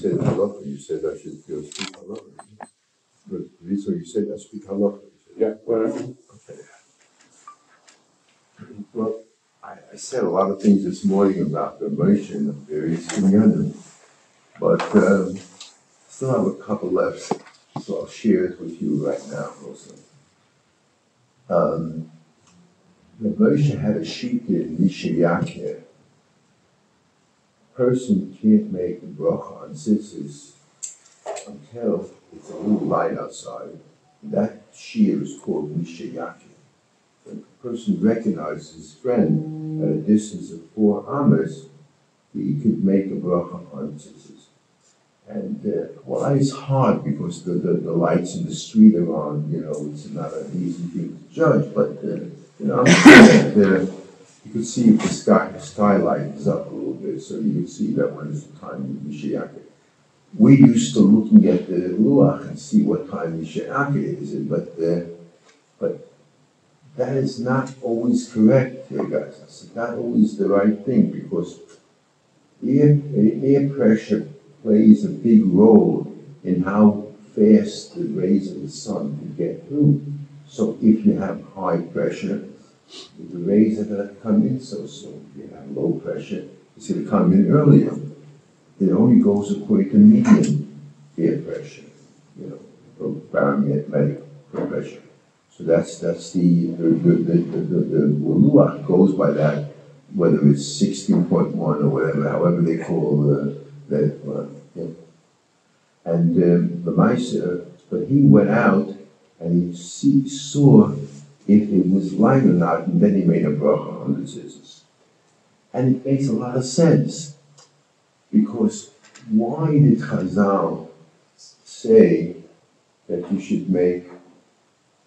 said halacha, you said I should go speak halacha. But so you said I speak halacha. Yeah, whatever. Okay. Well, I said a lot of things this morning about the Moshe and the various inyanim, but still have a couple left, so I'll share it with you right now also. The Moshe had a sheet in Mishayakir. A person can't make a bracha on tzitzis until it's a little light outside. That shear is called Mishayakir. When a person recognizes his friend at a distance of 4 amas, he could make a bracha on tzitzis. And why it's hard, because the lights in the street are on, it's not an easy thing to judge, but I'm sure that you could see if the sky light is up a little bit, so you could see that when it's the time of Mishayakir. We used to looking at the Ruach and see what time Mishayakir is, but that is not always correct here, guys. It's not always the right thing, because air pressure plays a big role in how fast the rays of the sun can get through. So if you have high pressure, the rays are going to come in so soon. If you have low pressure, it's going to come in earlier. It only goes according to medium air pressure, barometric pressure. So that's the Ruach goes by that, whether it's 16.1 or whatever, however they call that one. Yeah. And the Meiser, but he went out and he saw if it was light or not, and then he made a bracha on the tzitzis. And it makes a lot of sense, because why did Chazal say that you should wait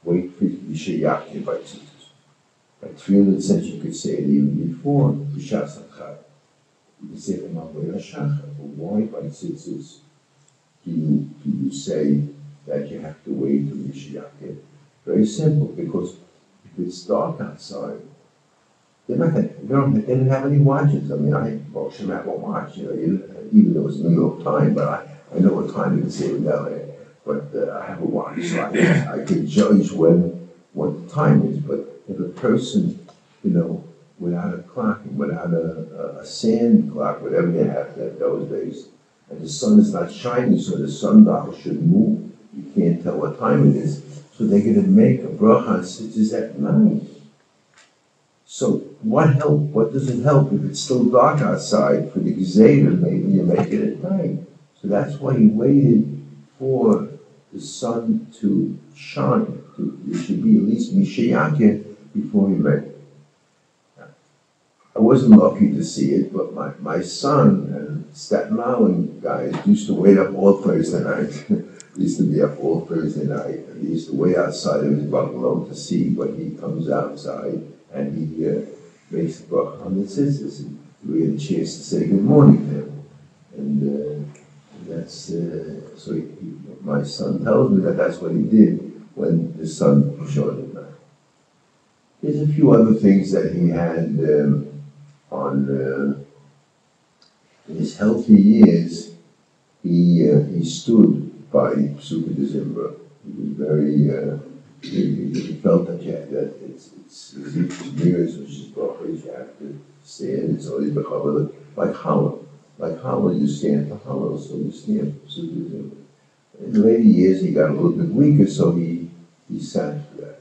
for Yishayakir by tzitzis? By 300 cents you could say it even before B'shas Achad. You could say it from Avodah Shachar, but why by tzitzis do you say that you have to wait for Yishayakir? Very simple, because if it's dark outside, they didn't have any watches. I mean, Moshe didn't have a watch, even though it's New York time, but I know what time it is here in LA. But I have a watch, so I can judge what the time is. But if a person, without a clock, without a sand clock, whatever they have those days, and the sun is not shining, so the sundial should move, you can't tell what time it is. So they're going to make a bracha on tzitzis at night. So what help? What does it help if it's still dark outside for the Gezeidah? Maybe you make it at night. So that's why he waited for the sun to shine. It should be at least Mishayakir before he made it. I wasn't lucky to see it, but my son and Staten Island guys used to wait up all Thursday night. He used to be up all Thursday night. And he used to wait outside of his bungalow to see when he comes outside, and he makes the bracha on the tzitzis. And we had a chance to say good morning to him. And that's, my son tells me that that's what he did when the sun shone at night. There's a few other things that he had in his healthy years. He stood by Psukkah de Zimbra. He was very, he felt that it's years, which is brachas, you have to stand, it's always bechavah, like Challah. Like Challah, you stand for Challah, so you stand for Psukkah de Zimbra. In the later years, he got a little bit weaker, so he sat for that.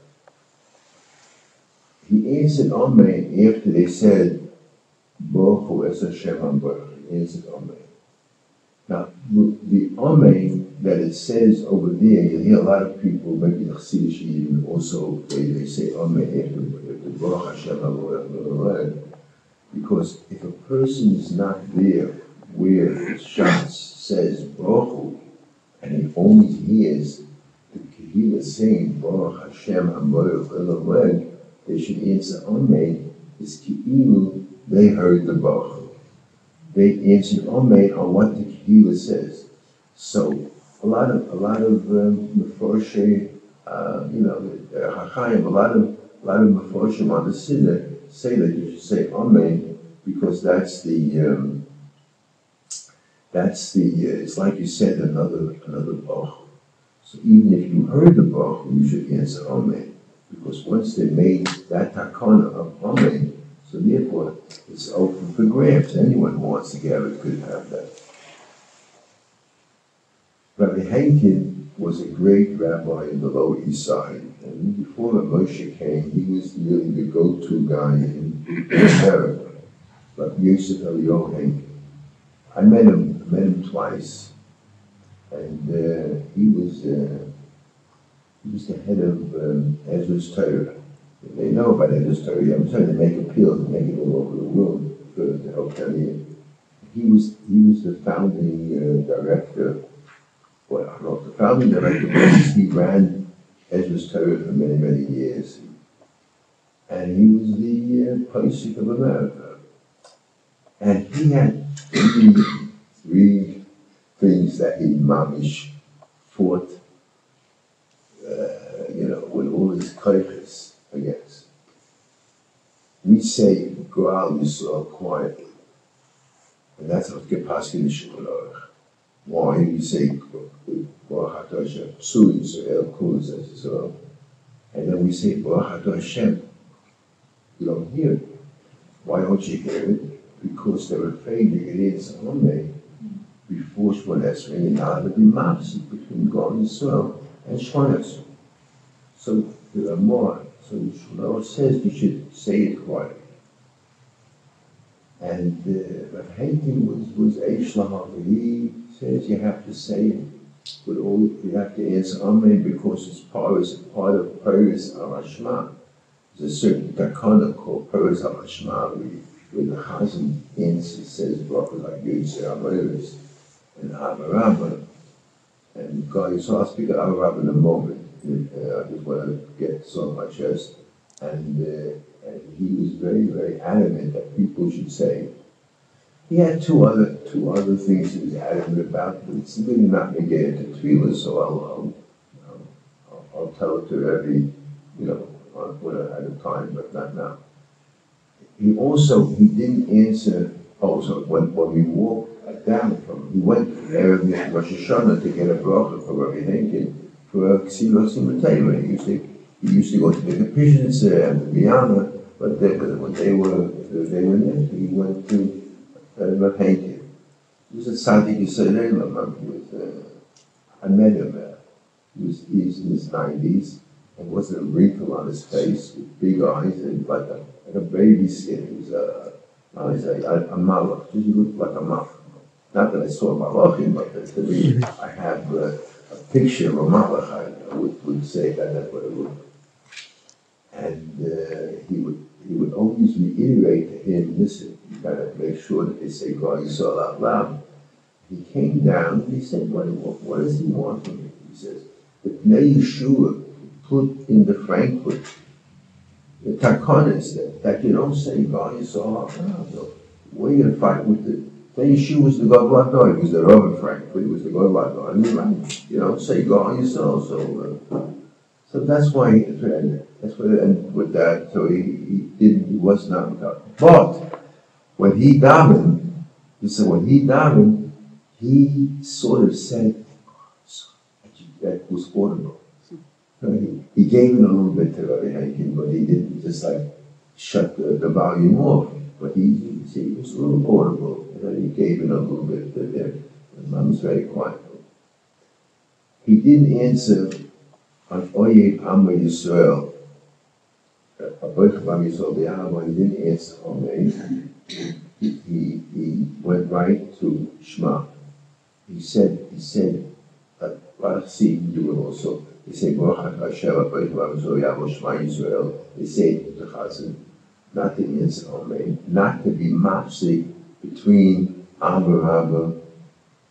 He answered Amen after they said, Baruch Hu es Hashem HaBaruch. He answered Amen. Now, the Amen that it says over there, you hear a lot of people, maybe the Chassidish even also, they say Amen after Baruch Hashem HaBaruch. Because if a person is not there where the Shas says Baruch Hu, and he only hears the Kehillah saying Baruch Hashem HaBaruch, they should answer Amen. It's Kehillah, they heard the Baruch Hu. They answered Amen on what the Kehillah says. So a lot of Meforshei, Achim, a lot of Meforshim on the Siddur say that you should say Amen, because that's the That's it's like you said, another Bach. So even if you heard the Bach, you should answer Amen. Because once they made that takana of Amen, so therefore it's open for grabs. Anyone who wants to get it could have that. Rabbi Henkin was a great rabbi in the Lower East Side, and before Rav Moshe came, he was really the go-to guy in America. Rabbi Yosef Eliyahu Henkin. I met him twice, and he was the head of Ezra's Torah. They know about Ezra's Torah. I'm trying to make appeals and make it all over the world to help them here. He was the founding director. Well, I don't know if the founding director was. He ran Ezra's Torah for many, many years, and he was the Posek of America. And he had three things that he mamish fought, with all his koiches against. We say Goral Yisrael quietly, and that's what Gepaskin Shulchan. Why we say Baruch Atah Hashem Psu Yisrael Kol Yisrael, and then we say Baruch Atah Hashem. You don't hear it. Why don't you hear it? Because they're afraid you get in Amen before Shmon Esrei, and now to be mafsik between God and Yisrael and Shmon Esrei. So there are more. So Shmuel says you should say it quietly. And Rav Henkin was Eish Lahava. He says you have to say it, but you have to answer Amen because it's part of Peres al-Hashma. There's a certain takana called Peres al-Hashma where the Chazan answers, says brachas like Yosef Amaris and Amarabba. And God is so I'll speak of Amarabba in a moment. I just want to get this on my chest. And he was very, very adamant that people should say. He had two other things he was adamant about, but it's really not going to get into tefillah, so I'll tell it to every, one at a time, but not now. He didn't answer. So when we walked down he went to Erev Rosh Hashanah to get a bracha for Rabbi Henkin for a Ksilos Simatayra. He used to go to the Kapishans and the Biyana, but when they were there, he went to Rav Henkin. He was a tzaddik Yisrael. I met him. He's in his 90s, and wasn't a wrinkle on his face, with big eyes and like a baby skin. He was a malach. He looked like a malach. Not that I saw malachim, but to me, I have a picture of a malach. I would say that's what it looked like. And he would always reiterate to him, listen, you gotta make sure that they say God Yisrael out loud. He came down and he said, what does he want from me? He says, the Bnei Yeshua put in the Frankfurt the takanas that you don't say God Yisrael out loud. So where are you gonna fight with the Bnei Yeshua was the God Lador, he was the Rav in Frankfurt, he was the God Lador. And you're right, you don't say God Yisrael, so that's why and with that, so he was not God. But when he davened, he sort of said that was audible. He gave it a little bit to Rabbi Henkin, but he didn't just like shut the volume off. But he was a little audible, and then he gave it a little bit there. And Mom was very quiet. He didn't answer on Oyed Amma Yisrael. He didn't answer Amen. He went right to Shema. He said, see, you do it also. He said, Yisrael. They say to Chazan, not to answer Amen, not to be mafsik between Avraham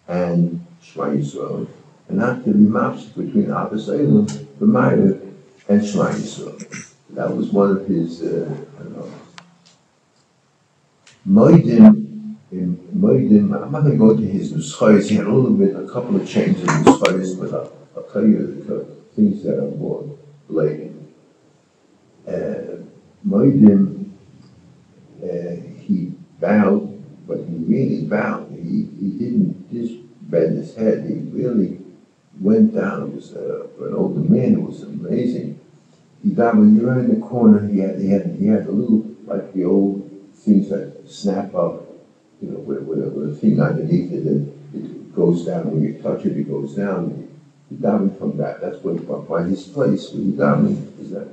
and Shema Yisrael, and not to be mafsik between Abbas Elam, the Meir, and Shema Yisrael. That was one of his, Moedim, I'm not going to go into his nuschayos. He had a couple of changes in nuschayos, but I'll tell you the things that are more blatant. Moedim, he bowed, but he really bowed. He didn't bend his head. He really went down. It was for an older man. It was amazing. He died when you were in the corner. He had a little, like the old things that snap up, with a thing underneath it, and it goes down. When you touch it, it goes down. He died from that. That's what by his place where he died was that.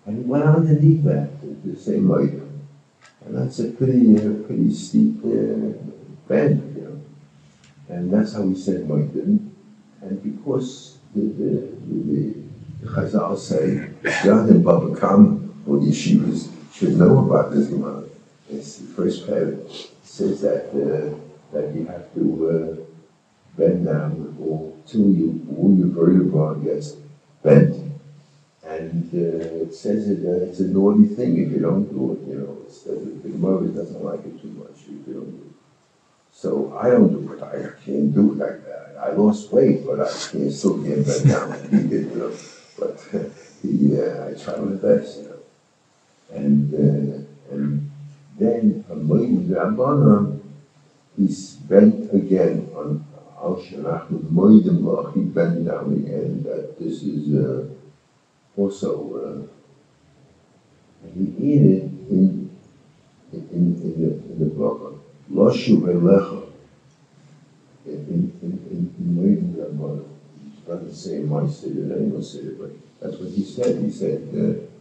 And he went underneath that, the same item. And that's a pretty steep bend, And that's how he said Moedim. And because the Chazal say, Yad and Baba Kama, or the yeshivas should know about this Gemara. It's the first paragraph. It says that you have to bend down till all your vertebrae gets bent. And it says it's a naughty thing if you don't do it, the Gemara doesn't like it too much if you don't do it. So I don't do it. I can't do it like that. I lost weight, but I still can't bend down like he did, But I try my best, And then Moedim Rabbanan, he's bent again on Al Shanach with Moedim Lach. He bent down again. That this is also, and he ate it in the bracha. Loshu Elecha in Moedim Rabbanan. He doesn't say my city or anyone's city, but that's what he said. He said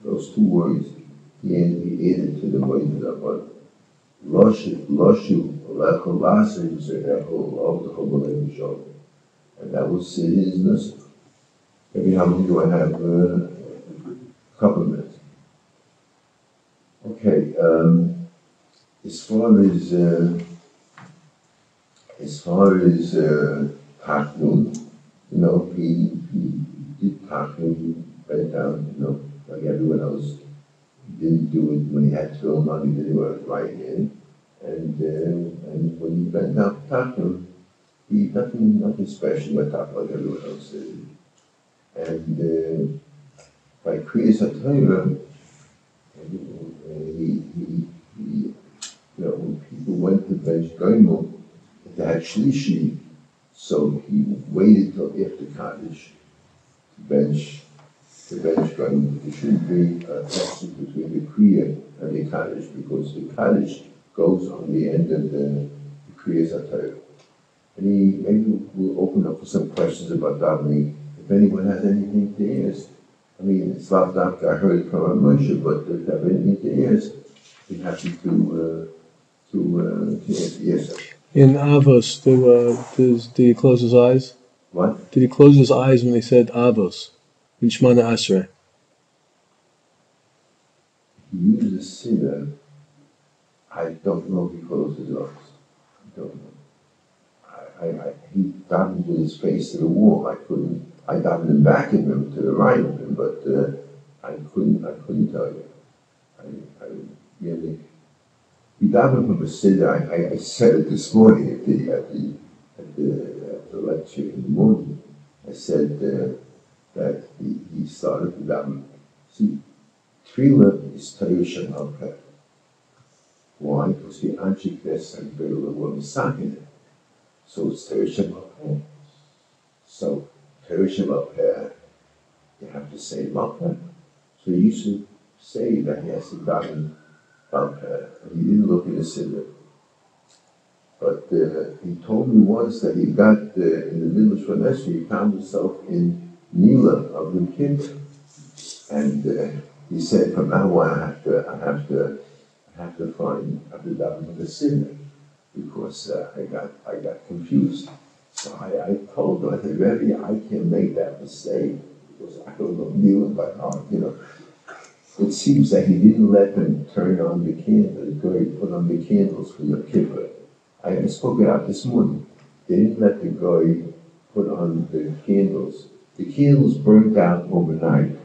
those two words. He added to the Moedim Rabbanan. Loshu Elecha Lasa. He said Echo. And that was his nusach. Maybe how long do I have? A couple of minutes. Okay. As far as Tachnun, he did Tachnun, he bent down, like everyone else. He didn't do it when he had film on. He did it with his right hand, and when he bent down Tachnun, he nothing special went up like everyone else did. And by Kriyas HaTorah, when people went to bench Goimel, they had Shlishi, so he waited till after Kaddish to bench Goimel. There shouldn't be a tension between the Kriya and the Kaddish, because the Kaddish goes on the end of the Kriyas HaTorah. And maybe we'll open up for some questions about Davening. If anyone has anything to ask, it's not that I heard it from Rav Moshe, but if they have anything to ask, we're happy to ask. Yes, sir. In Avos, did he close his eyes? What? Did he close his eyes when they said Avos in Shemana Asrei? He used a sinner. I don't know if he closed his eyes. I don't know. He davened with his face to the wall. I davened in back of him, to the right of him, but I couldn't tell you. I really. He davened from a siddur. I said it this morning at the lecture in the morning. I said that he started to daven. See, Tefillah is Torah Shemal Peh. Why? Because the Anshik Ves and Beilah were Misakin. So it's Torah Shemal Peh. So Torah Shemal Peh, you have to say Malpeh. So you should say that he has to daven Malpeh. And he didn't look in the siddur. But he told me once that he got in the middle of Shvanesri, he found himself in Nila of the Kind. And he said, from now on I have to daven with the siddur, because I got confused. So I told him, I said, Rebbe, I can't make that mistake, because I don't know Nila by heart, It seems that he didn't let them turn on the candles, put on the candles for your kippur. I spoke it out this morning. They didn't let the guy put on the candles. The candles burnt out overnight,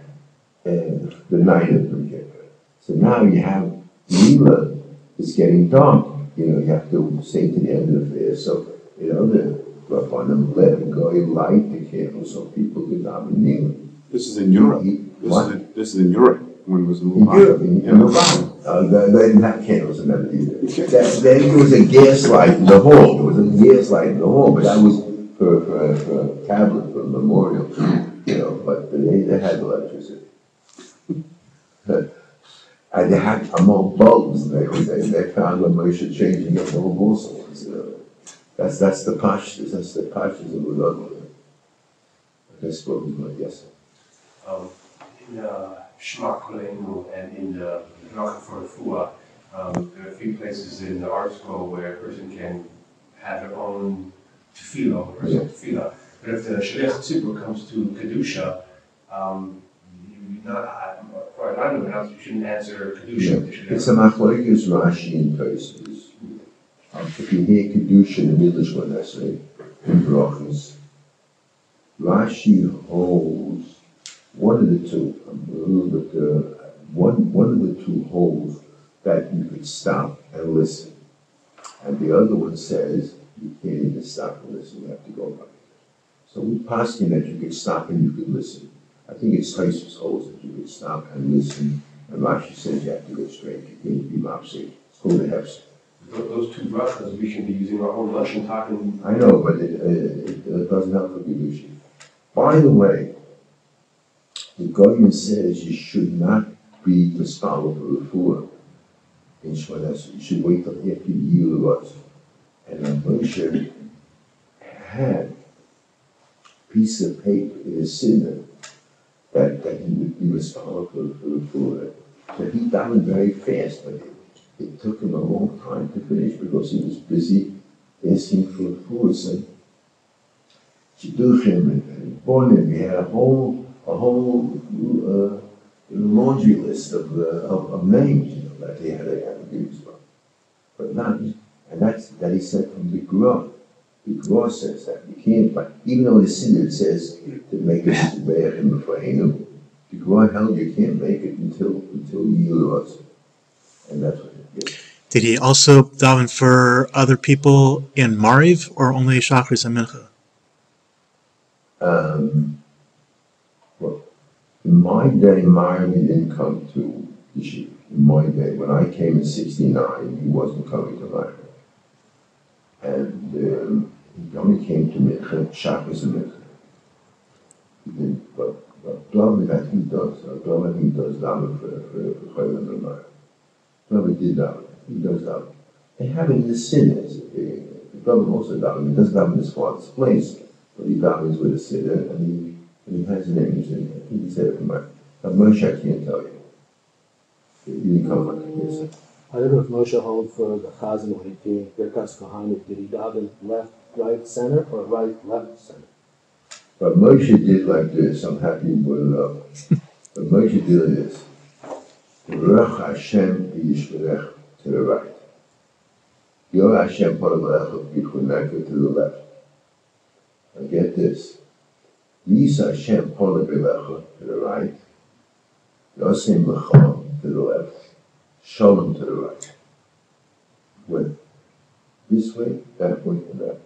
the night of the kippur. So now you have Nila, it's getting dark. You have to say to the end of the fast. So, the Rabbanim let the guy light the candles so people could daven Nila. This is in Europe. This is in Europe. When it was in Europe, in Lubavitch. They didn't have candles in that either. There was a gas light in the hall. But that was for a tablet, for a memorial, but they had electricity. And they had among bulbs, they found when Moshe changing up the whole balls. That's the pashtus of Udod. That's what we want, yes. In Shema Kollel and in the muvhak for Refuah, there are a few places in the article where a person can have their own tefillah, personal tefillah. But if the shliach tzibur comes to kedusha, you shouldn't answer kedusha. It's a machlokes Rashi in Tosfos. If you hear kedusha in the English one, I say in brachos, Rashi holds one of the two. One of the two holds that you could stop and listen, and the other one says you can't even stop and listen. You have to go back. So we pass in that you could stop and you could listen. I think it's Tosfos holds that you could stop and listen, and Rashi says you have to go straight. You can't be mopsy. It's called a hefsek. Those two brachas, we should be using our own Russian talking. I know, but it doesn't help for kedusha. By the way, the government says you should not be the scholar for refuah in Shmones. You should wait till after the year was. And Rav Moshe had a piece of paper in his sinner that he would be responsible for refuah. So he davened very fast, but it took him a long time to finish because he was busy asking for refuah. So Shidduchim and Bonim, he had a whole laundry list of names, that they had to use. But not, and that he said from the Gra. The Gra says that you can't, but even though the Synod says to make it Be'echim B'Fahenu, the Gra held you can't make it until Yiluros. And that's what it did. Did he also daven for other people in Mariv or only Shachris and Mincha? Well, in my day, Mariv didn't come to Yeshiva. In my day, when I came in '69, he wasn't coming to Mariv. And he only came to Mincha, Shachris and Mincha. He didn't, but Davening, I think he does daven for Kollel and Mariv. Davening did daven. He does daven. They have it in the synagogue. Davening also daven. He does daven in his father's place, but he davens with a synagogue, and he has an image. I think he said it from my. Moshe, I can't tell you. He didn't come like this. I don't know if Moshe held for the Chazan when he came Birkas Kohanim. Did he daven left, right, center, or right, left, center? But Moshe did like this. I'm happy you brought it up. But Moshe did this. Ruach Hashem Yishmerech to the right. Yor Hashem Paralecha B'Chuneka to the left. Now get this. Yisa Hashem Paralecha to the right. Yosem L'cham to the left. Shalom to the right. With this way, that way, and that way.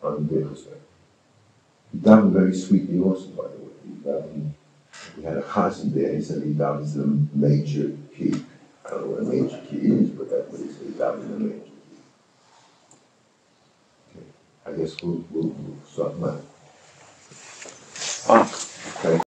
On the Bechus way. He davened very sweetly also, by the way. He had a chassid there. He said he davens the major key. I don't know what a major key is, but that's what he said. He davens the major key. Okay. I guess we'll start now. Ah. Okay.